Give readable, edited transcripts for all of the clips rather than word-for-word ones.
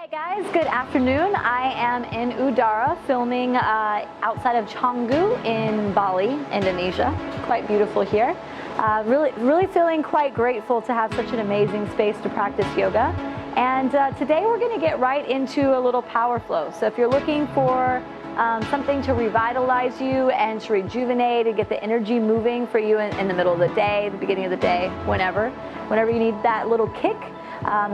Hey guys, good afternoon. I am in Udara filming outside of Canggu in Bali, Indonesia. Quite beautiful here. Really feeling quite grateful to have such an amazing space to practice yoga. And today we're going to get right into a little power flow. So if you're looking for something to revitalize you and to rejuvenate and get the energy moving for you in the middle of the day, the beginning of the day, whenever you need that little kick,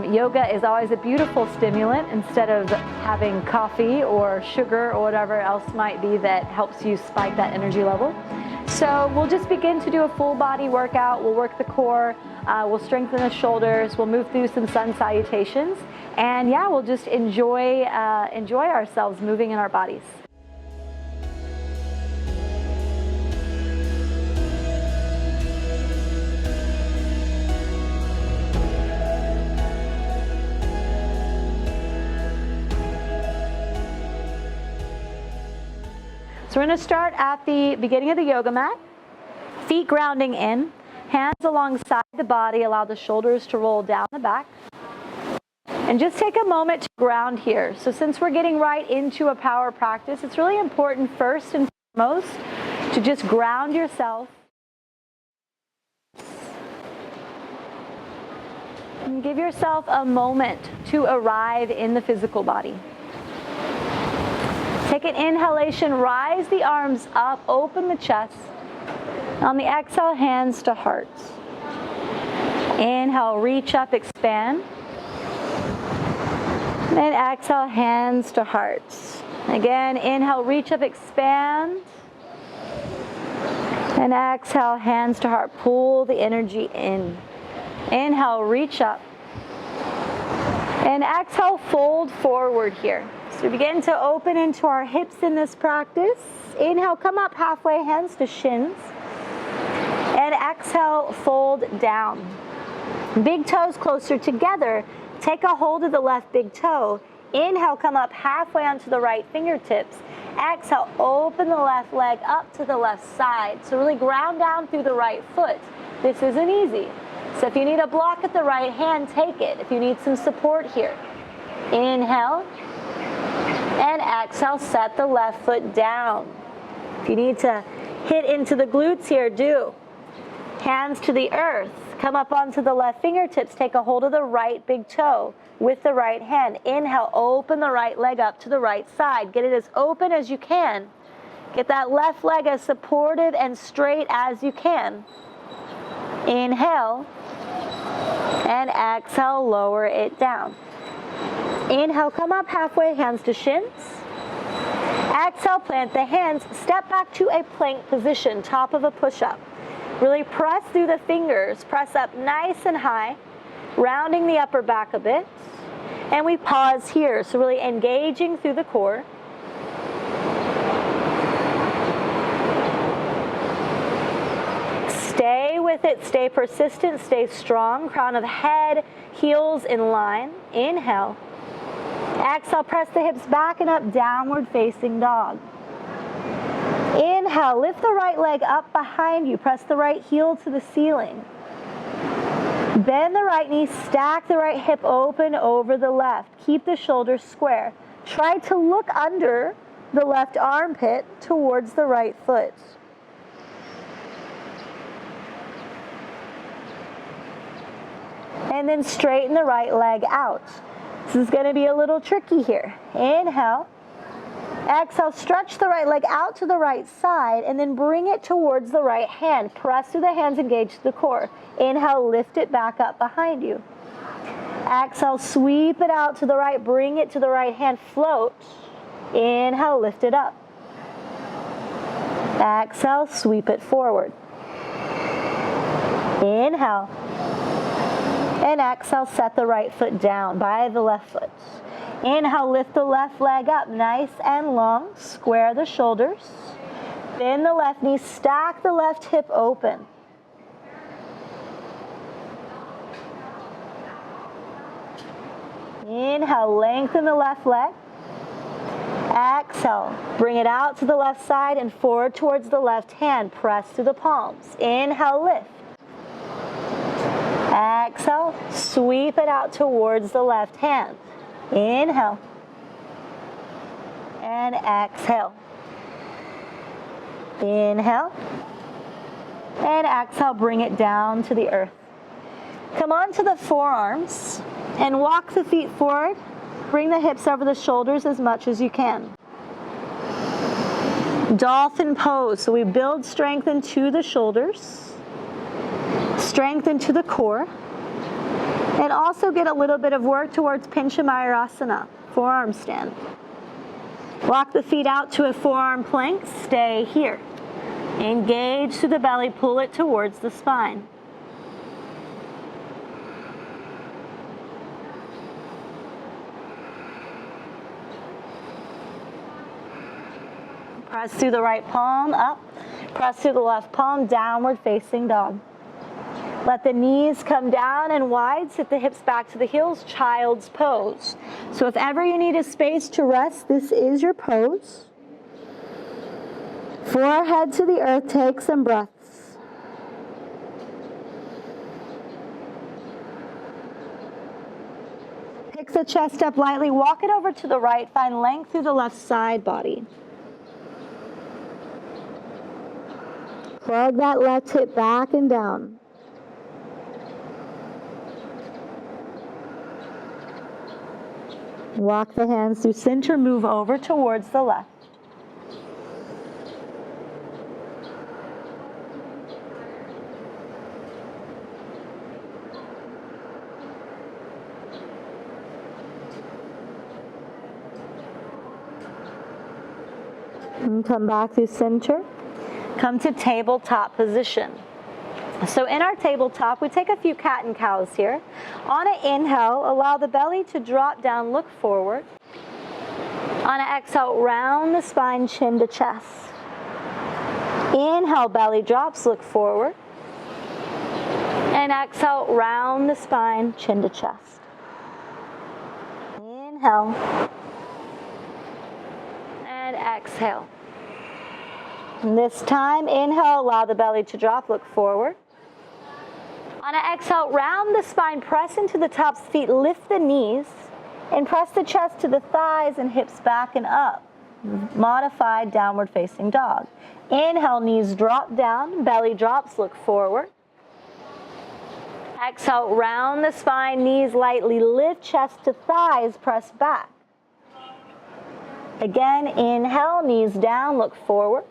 yoga is always a beautiful stimulant instead of having coffee or sugar or whatever else might be that helps you spike that energy level. So we'll just begin to do a full body workout. We'll work the core, we'll strengthen the shoulders, we'll move through some sun salutations, and yeah, we'll just enjoy ourselves moving in our bodies. So we're going to start at the beginning of the yoga mat, feet grounding in, hands alongside the body, allow the shoulders to roll down the back. And just take a moment to ground here. So since we're getting right into a power practice, it's really important first and foremost to just ground yourself. And give yourself a moment to arrive in the physical body. Take an inhalation, rise the arms up, open the chest. On the exhale, hands to hearts. Inhale, reach up, expand. And exhale, hands to hearts. Again, inhale, reach up, expand. And exhale, hands to heart. Pull the energy in. Inhale, reach up. And exhale, fold forward here. So we begin to open into our hips in this practice. Inhale, come up halfway, hands to shins. And exhale, fold down. Big toes closer together. Take a hold of the left big toe. Inhale, come up halfway onto the right fingertips. Exhale, open the left leg up to the left side. So really ground down through the right foot. This isn't easy. So if you need a block at the right hand, take it. If you need some support here. Inhale. And exhale, set the left foot down. If you need to hit into the glutes here, do. Hands to the earth. Come up onto the left fingertips. Take a hold of the right big toe with the right hand. Inhale, open the right leg up to the right side. Get it as open as you can. Get that left leg as supportive and straight as you can. Inhale. And exhale, lower it down. Inhale, come up halfway, hands to shins. Exhale, plant the hands, step back to a plank position, top of a push-up. Really press through the fingers, press up nice and high, rounding the upper back a bit. And we pause here, so really engaging through the core. Stay with it, stay persistent, stay strong. Crown of head, heels in line. Inhale. Exhale, press the hips back and up, downward facing dog. Inhale, lift the right leg up behind you. Press the right heel to the ceiling. Bend the right knee, stack the right hip open over the left. Keep the shoulders square. Try to look under the left armpit towards the right foot. And then straighten the right leg out. This is going to be a little tricky here. Inhale. Exhale, stretch the right leg out to the right side and then bring it towards the right hand. Press through the hands, engage the core. Inhale, lift it back up behind you. Exhale, sweep it out to the right, bring it to the right hand, float. Inhale, lift it up. Exhale, sweep it forward. Inhale. And exhale, set the right foot down by the left foot. Inhale, lift the left leg up nice and long. Square the shoulders. Bend the left knee, stack the left hip open. Inhale, lengthen the left leg. Exhale, bring it out to the left side and forward towards the left hand. Press through the palms. Inhale, lift. Exhale, sweep it out towards the left hand. Inhale. And exhale. Inhale. And exhale, bring it down to the earth. Come onto the forearms and walk the feet forward. Bring the hips over the shoulders as much as you can. Dolphin pose. So we build strength into the shoulders, strength into the core, and also get a little bit of work towards Pinchamayurasana, forearm stand. Walk the feet out to a forearm plank. Stay here. Engage through the belly, pull it towards the spine. Press through the right palm, up. Press through the left palm, downward facing dog. Let the knees come down and wide, sit the hips back to the heels, child's pose. So if ever you need a space to rest, this is your pose. Forehead to the earth, take some breaths. Pick the chest up lightly, walk it over to the right, find length through the left side body. Plug that left hip back and down. Walk the hands through center, move over towards the left. And come back through center. Come to tabletop position. So in our tabletop, we take a few cat and cows here. On an inhale, allow the belly to drop down, look forward. On an exhale, round the spine, chin to chest. Inhale, belly drops, look forward. And exhale, round the spine, chin to chest. Inhale. And exhale. And this time, inhale, allow the belly to drop, look forward. On an exhale, round the spine, press into the tops of the feet, lift the knees, and press the chest to the thighs and hips back and up. Modified downward facing dog. Inhale, knees drop down, belly drops, look forward. Exhale, round the spine, knees lightly lift, chest to thighs, press back. Again, inhale, knees down, look forward.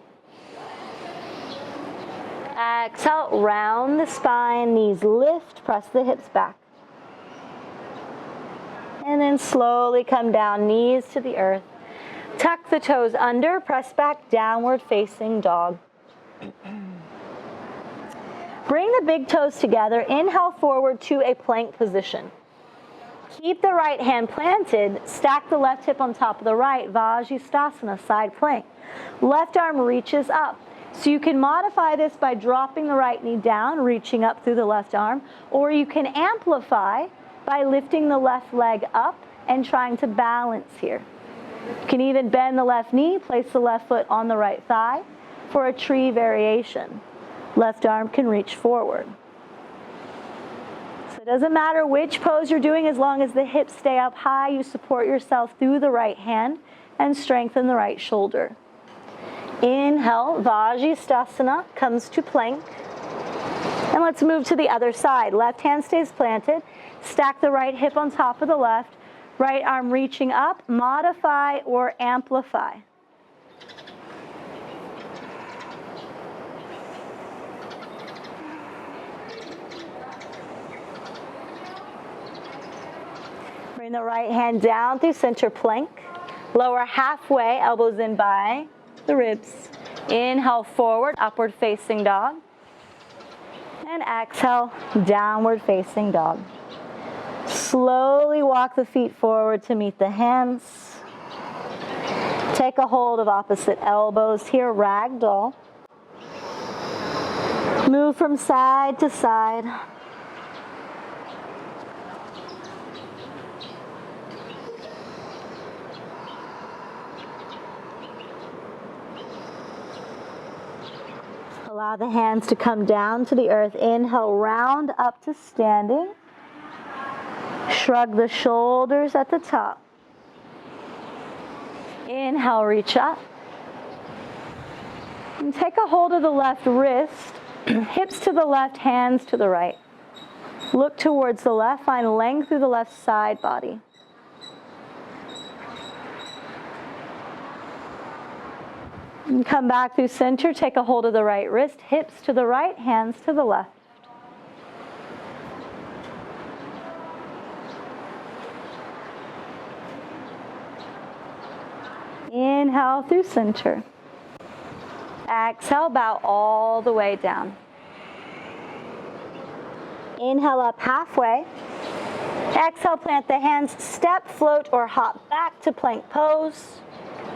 Exhale, round the spine, knees lift, press the hips back. And then slowly come down, knees to the earth. Tuck the toes under, press back, downward facing dog. Bring the big toes together, inhale forward to a plank position. Keep the right hand planted, stack the left hip on top of the right, Vajrasana, side plank. Left arm reaches up. So you can modify this by dropping the right knee down, reaching up through the left arm, or you can amplify by lifting the left leg up and trying to balance here. You can even bend the left knee, place the left foot on the right thigh for a tree variation. Left arm can reach forward. So it doesn't matter which pose you're doing, as long as the hips stay up high, you support yourself through the right hand and strengthen the right shoulder. Inhale, Vajrasana comes to plank. And let's move to the other side. Left hand stays planted. Stack the right hip on top of the left. Right arm reaching up. Modify or amplify. Bring the right hand down through center plank. Lower halfway, elbows in by the ribs. Inhale forward, upward facing dog. And exhale, downward facing dog. Slowly walk the feet forward to meet the hands. Take a hold of opposite elbows here, ragdoll. Move from side to side. Allow the hands to come down to the earth. Inhale, round up to standing. Shrug the shoulders at the top. Inhale, reach up. And take a hold of the left wrist, hips to the left, hands to the right. Look towards the left, find length through the left side body. And come back through center, take a hold of the right wrist, hips to the right, hands to the left. Inhale through center. Exhale, bow all the way down. Inhale up halfway. Exhale, plant the hands, step, float, or hop back to plank pose.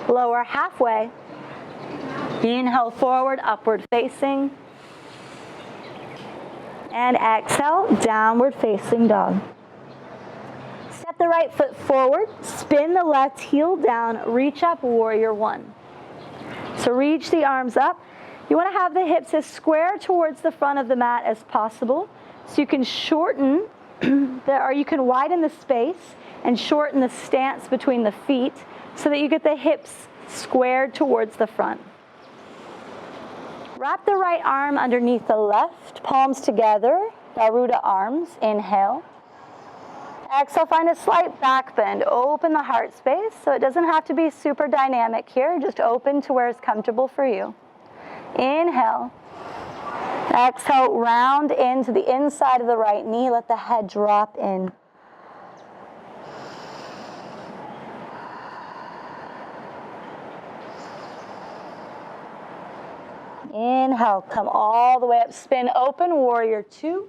Lower halfway. Inhale forward, upward facing. And exhale, downward facing dog. Step the right foot forward, spin the left heel down, reach up, warrior one. So reach the arms up. You want to have the hips as square towards the front of the mat as possible. So you can shorten, or you can widen the space and shorten the stance between the feet so that you get the hips squared towards the front. Wrap the right arm underneath the left, palms together, Garuda arms, inhale. Exhale, find a slight back bend. Open the heart space, so it doesn't have to be super dynamic here, just open to where it's comfortable for you. Inhale. Exhale, round into the inside of the right knee, let the head drop in. Inhale, come all the way up, spin open, warrior two.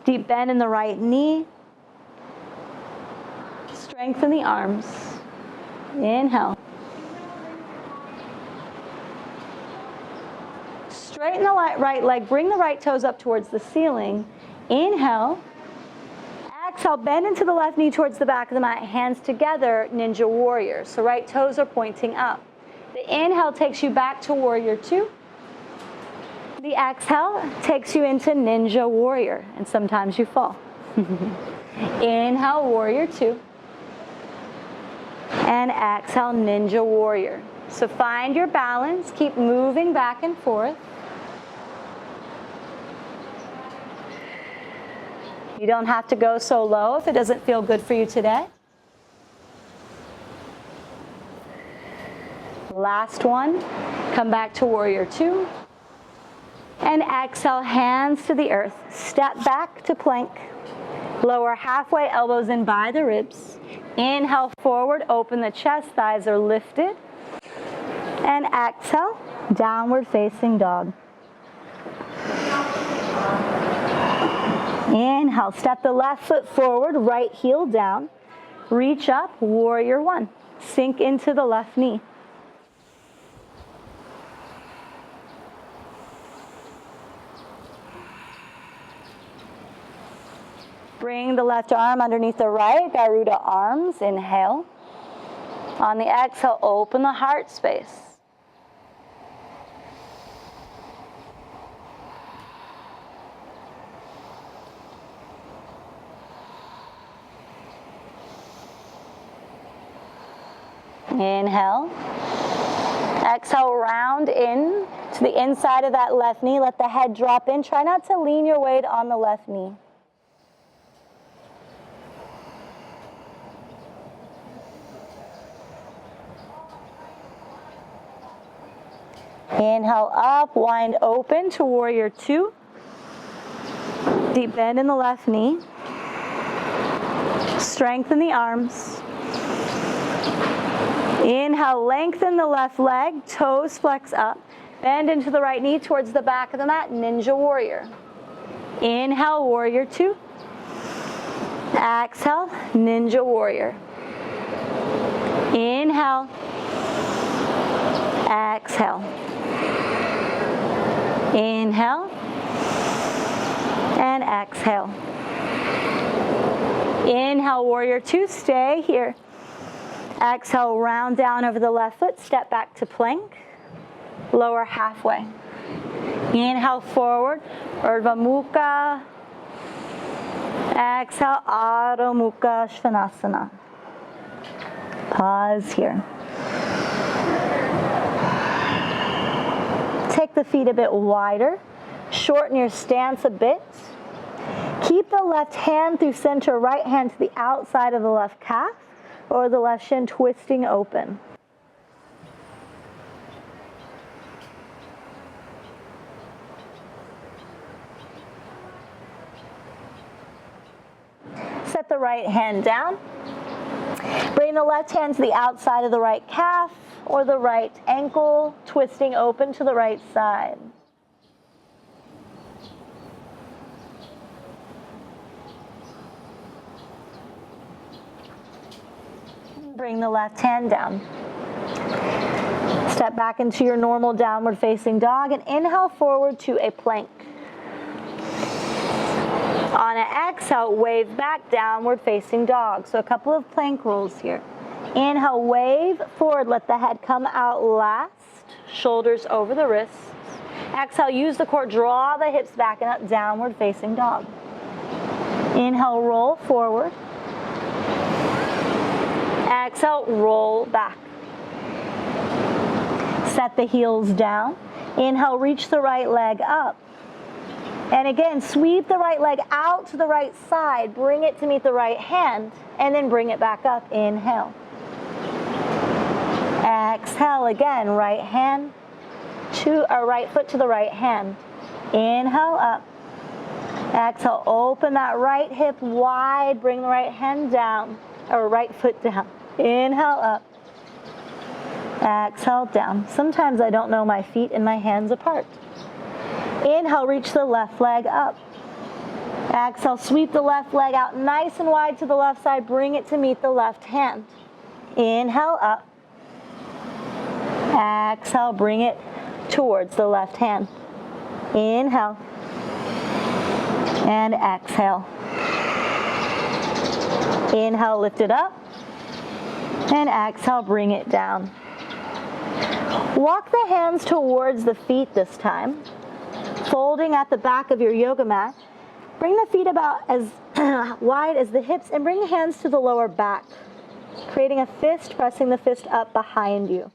Deep bend in the right knee. Strengthen the arms. Inhale. Straighten the right leg, bring the right toes up towards the ceiling. Inhale. Exhale, bend into the left knee towards the back of the mat, hands together, ninja warrior. So right toes are pointing up. The inhale takes you back to warrior two. The exhale takes you into ninja warrior, and sometimes you fall. Inhale, warrior two. And exhale, ninja warrior. So find your balance, keep moving back and forth. You don't have to go so low if it doesn't feel good for you today. Last one, come back to warrior two. And exhale, hands to the earth. Step back to plank. Lower halfway, elbows in by the ribs. Inhale forward, open the chest, thighs are lifted. And exhale, downward facing dog. Inhale, step the left foot forward, right heel down. Reach up, warrior one. Sink into the left knee. Bring the left arm underneath the right, Garuda arms, inhale. On the exhale, open the heart space. Inhale. Exhale, round in to the inside of that left knee. Let the head drop in. Try not to lean your weight on the left knee. Inhale up, wind open to warrior two. Deep bend in the left knee. Strengthen the arms. Inhale, lengthen the left leg, toes flex up. Bend into the right knee towards the back of the mat, ninja warrior. Inhale, warrior two. Exhale, ninja warrior. Inhale. Exhale. Inhale. And exhale. Inhale, warrior two, stay here. Exhale, round down over the left foot, step back to plank. Lower halfway. Inhale forward, Urdhva Mukha. Exhale, Adho Mukha Svanasana. Pause here. the feet a bit wider. Shorten your stance a bit. Keep the left hand through center, right hand to the outside of the left calf or the left shin, twisting open. Set the right hand down. Bring the left hand to the outside of the right calf or the right ankle, twisting open to the right side. Bring the left hand down. Step back into your normal downward facing dog and inhale forward to a plank. On an exhale, wave back, downward facing dog. So a couple of plank rolls here. Inhale, wave forward, let the head come out last, shoulders over the wrists. Exhale, use the core, draw the hips back and up, downward facing dog. Inhale, roll forward. Exhale, roll back. Set the heels down. Inhale, reach the right leg up. And again, sweep the right leg out to the right side. Bring it to meet the right hand, and then bring it back up. Inhale. Exhale again, right hand to a right foot to the right hand. Inhale up. Exhale, open that right hip wide. Bring the right hand down, or right foot down. Inhale up. Exhale down. Sometimes I don't know my feet and my hands apart. Inhale, reach the left leg up. Exhale, sweep the left leg out nice and wide to the left side. Bring it to meet the left hand. Inhale up. Exhale, bring it towards the left hand. Inhale. And exhale. Inhale, lift it up. And exhale, bring it down. Walk the hands towards the feet this time. Folding at the back of your yoga mat. Bring the feet about as wide as the hips and bring the hands to the lower back. Creating a fist, pressing the fist up behind you.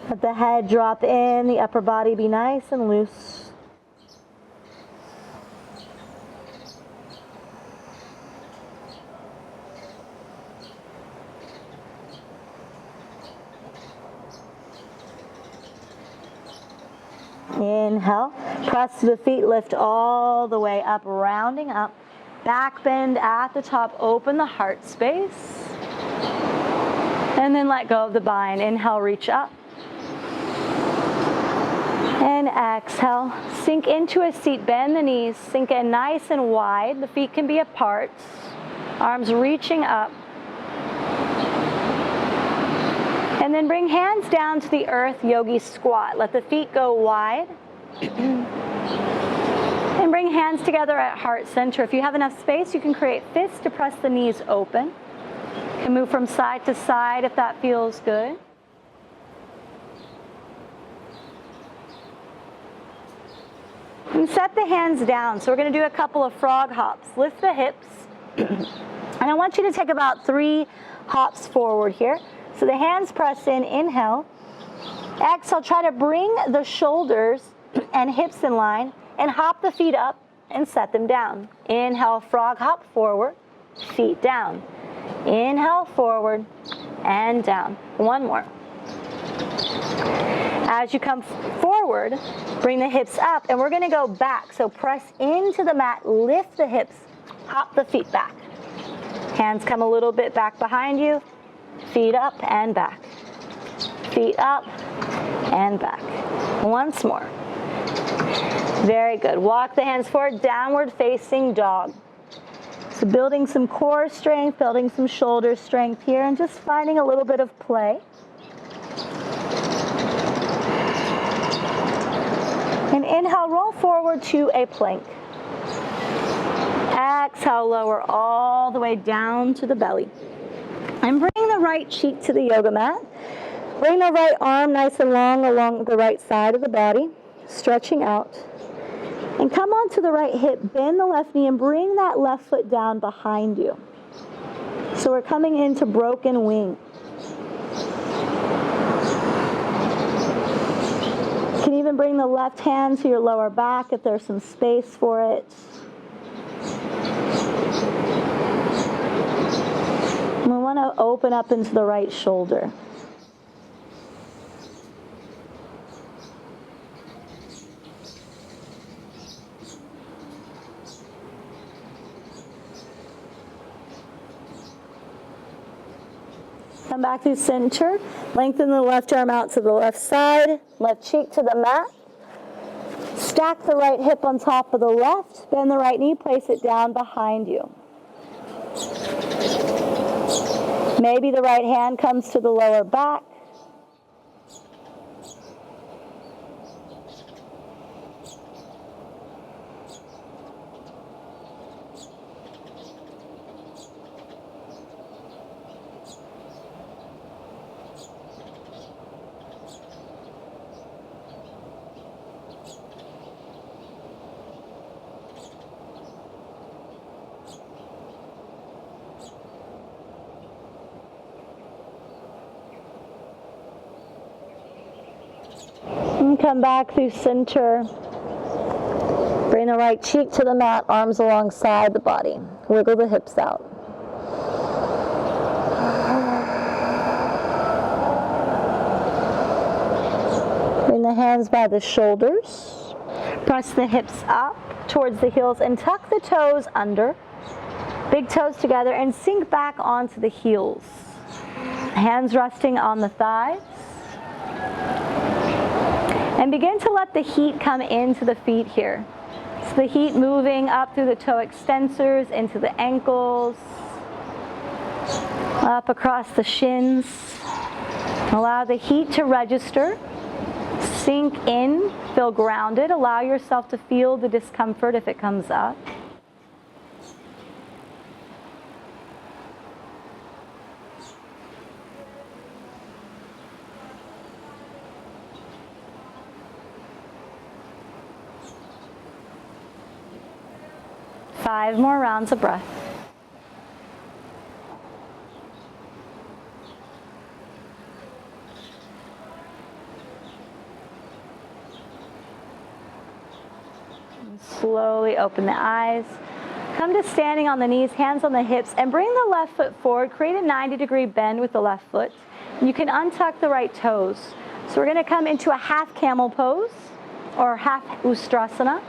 Let the head drop in, the upper body be nice and loose. Inhale, press to the feet, lift all the way up, rounding up. Back bend at the top, open the heart space. And then let go of the bind. Inhale, reach up. And exhale, sink into a seat, bend the knees, sink in nice and wide. The feet can be apart, arms reaching up. And then bring hands down to the earth, yogi squat. Let the feet go wide. And bring hands together at heart center. If you have enough space, you can create fists to press the knees open. You can move from side to side if that feels good. And set the hands down. So we're going to do a couple of frog hops. Lift the hips. And I want you to take about 3 hops forward here. So the hands press in, inhale. Exhale, try to bring the shoulders and hips in line and hop the feet up and set them down. Inhale, frog hop forward, feet down. Inhale, forward and down. One more. As you come forward, bring the hips up and we're going to go back. So press into the mat, lift the hips, hop the feet back. Hands come a little bit back behind you. Feet up and back. Feet up and back. Once more. Very good. Walk the hands forward, downward facing dog. So building some core strength, building some shoulder strength here, and just finding a little bit of play. And inhale, roll forward to a plank. Exhale, lower all the way down to the belly. And bring the right cheek to the yoga mat. Bring the right arm nice and long along the right side of the body, stretching out. And come onto the right hip, bend the left knee, and bring that left foot down behind you. So we're coming into broken wing. You can even bring the left hand to your lower back if there's some space for it. And we want to open up into the right shoulder. Come back through center. Lengthen the left arm out to the left side. Left cheek to the mat. Stack the right hip on top of the left. Bend the right knee. Place it down behind you. Maybe the right hand comes to the lower back. And come back through center. Bring the right cheek to the mat, arms alongside the body. Wiggle the hips out. Bring the hands by the shoulders. Press the hips up towards the heels and tuck the toes under. Big toes together and sink back onto the heels. Hands resting on the thighs. And begin to let the heat come into the feet here. So the heat moving up through the toe extensors, into the ankles, up across the shins. Allow the heat to register. Sink in, feel grounded. Allow yourself to feel the discomfort if it comes up. Five more rounds of breath. And slowly open the eyes. Come to standing on the knees, hands on the hips, and bring the left foot forward. Create a 90-degree bend with the left foot. You can untuck the right toes. So we're going to come into a half camel pose or half ustrasana.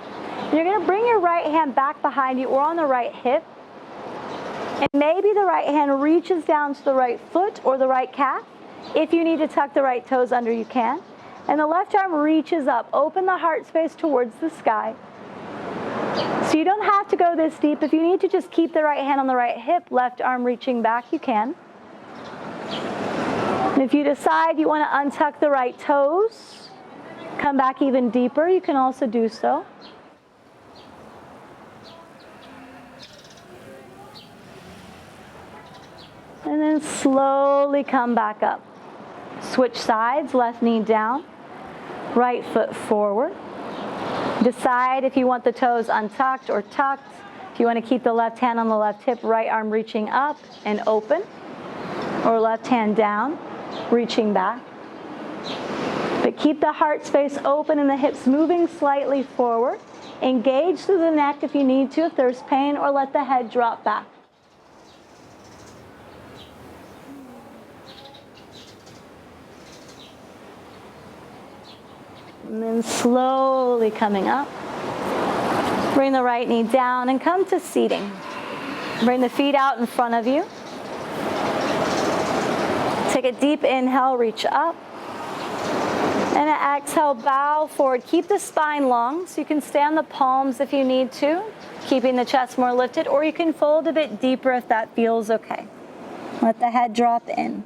You're going to bring your right hand back behind you or on the right hip. And maybe the right hand reaches down to the right foot or the right calf. If you need to tuck the right toes under, you can. And the left arm reaches up. Open the heart space towards the sky. So you don't have to go this deep. If you need to just keep the right hand on the right hip, left arm reaching back, you can. And if you decide you want to untuck the right toes, come back even deeper, you can also do so. And then slowly come back up. Switch sides, left knee down, right foot forward. Decide if you want the toes untucked or tucked. If you want to keep the left hand on the left hip, right arm reaching up and open. Or left hand down, reaching back. But keep the heart space open and the hips moving slightly forward. Engage through the neck if you need to, if there's pain, or let the head drop back. And then slowly coming up. Bring the right knee down and come to seating. Bring the feet out in front of you. Take a deep inhale, reach up. And an exhale, bow forward. Keep the spine long so you can stay on the palms if you need to, keeping the chest more lifted, or you can fold a bit deeper if that feels okay. Let the head drop in.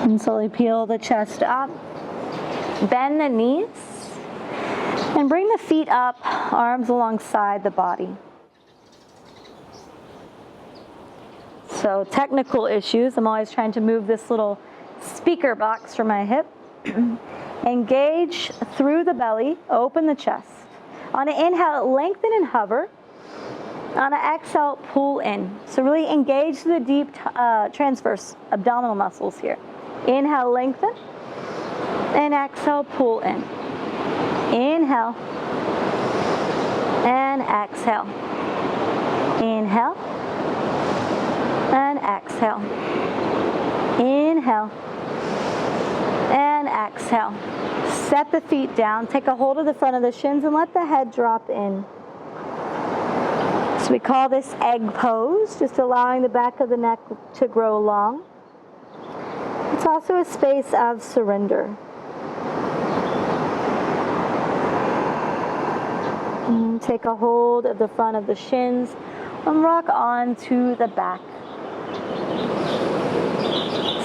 And slowly peel the chest up. Bend the knees. And bring the feet up, arms alongside the body. So technical issues, I'm always trying to move this little speaker box from my hip. Engage through the belly, open the chest. On an inhale, lengthen and hover. On an exhale, pull in. So really engage the deep transverse abdominal muscles here. Inhale, lengthen. And exhale, pull in. Inhale. And exhale. Inhale. And exhale. Inhale. And exhale. Set the feet down. Take a hold of the front of the shins and let the head drop in. So we call this egg pose, just allowing the back of the neck to grow long. It's also a space of surrender. And take a hold of the front of the shins and rock on to the back.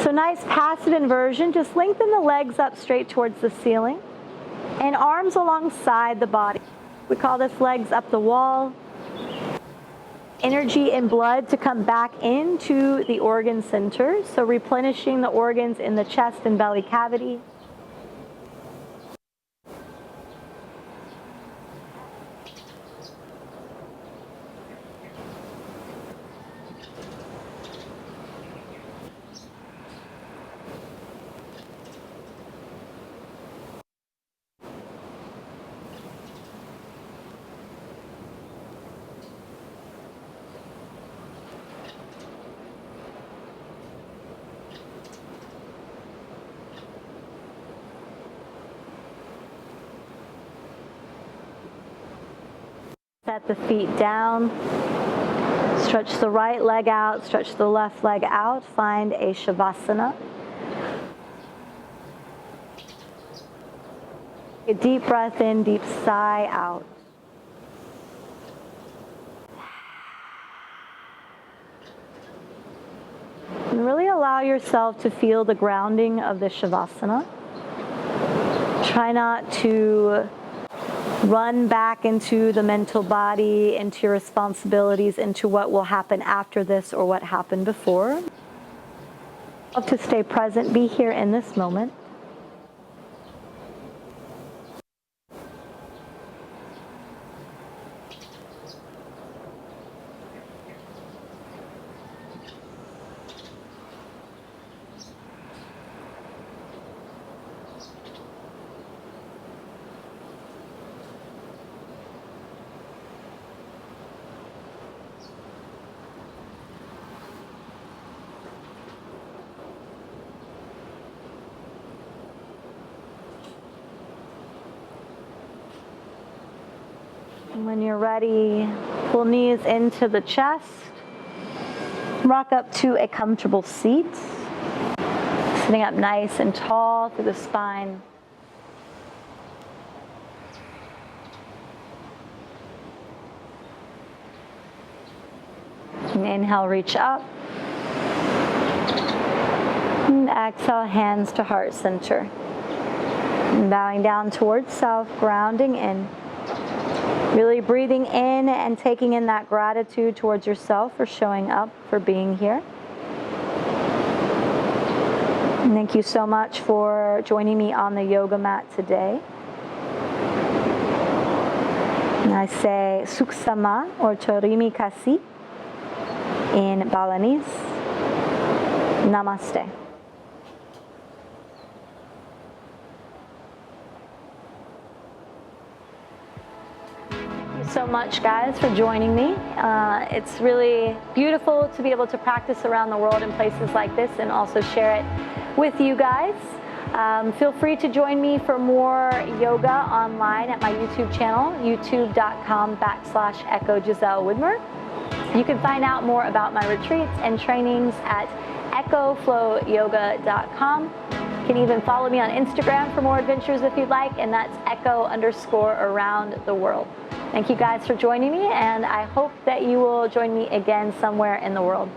So nice passive inversion. Just lengthen the legs up straight towards the ceiling and arms alongside the body. We call this legs up the wall. Energy and blood to come back into the organ center. So replenishing the organs in the chest and belly cavity. Set the feet down. Stretch the right leg out, stretch the left leg out. Find a Shavasana. A deep breath in, deep sigh out. And really allow yourself to feel the grounding of the Shavasana. Try not to run back into the mental body, into your responsibilities, into what will happen after this or what happened before. Love to stay present, be here in this moment. When you're ready, pull knees into the chest. Rock up to a comfortable seat. Sitting up nice and tall through the spine. And inhale, reach up. And exhale, hands to heart center. And bowing down towards self, grounding in. Really breathing in and taking in that gratitude towards yourself for showing up, for being here. And thank you so much for joining me on the yoga mat today. And I say Suksama or Chorimi Kasi in Balinese. Namaste. So much, guys, for joining me. It's really beautiful to be able to practice around the world in places like this and also share it with you guys. Feel free to join me for more yoga online at my YouTube channel, youtube.com/Echo Giselle Widmer. You can find out more about my retreats and trainings at echoflowyoga.com. You can even follow me on Instagram for more adventures if you'd like, and that's echo_around the world. Thank you guys for joining me, and I hope that you will join me again somewhere in the world.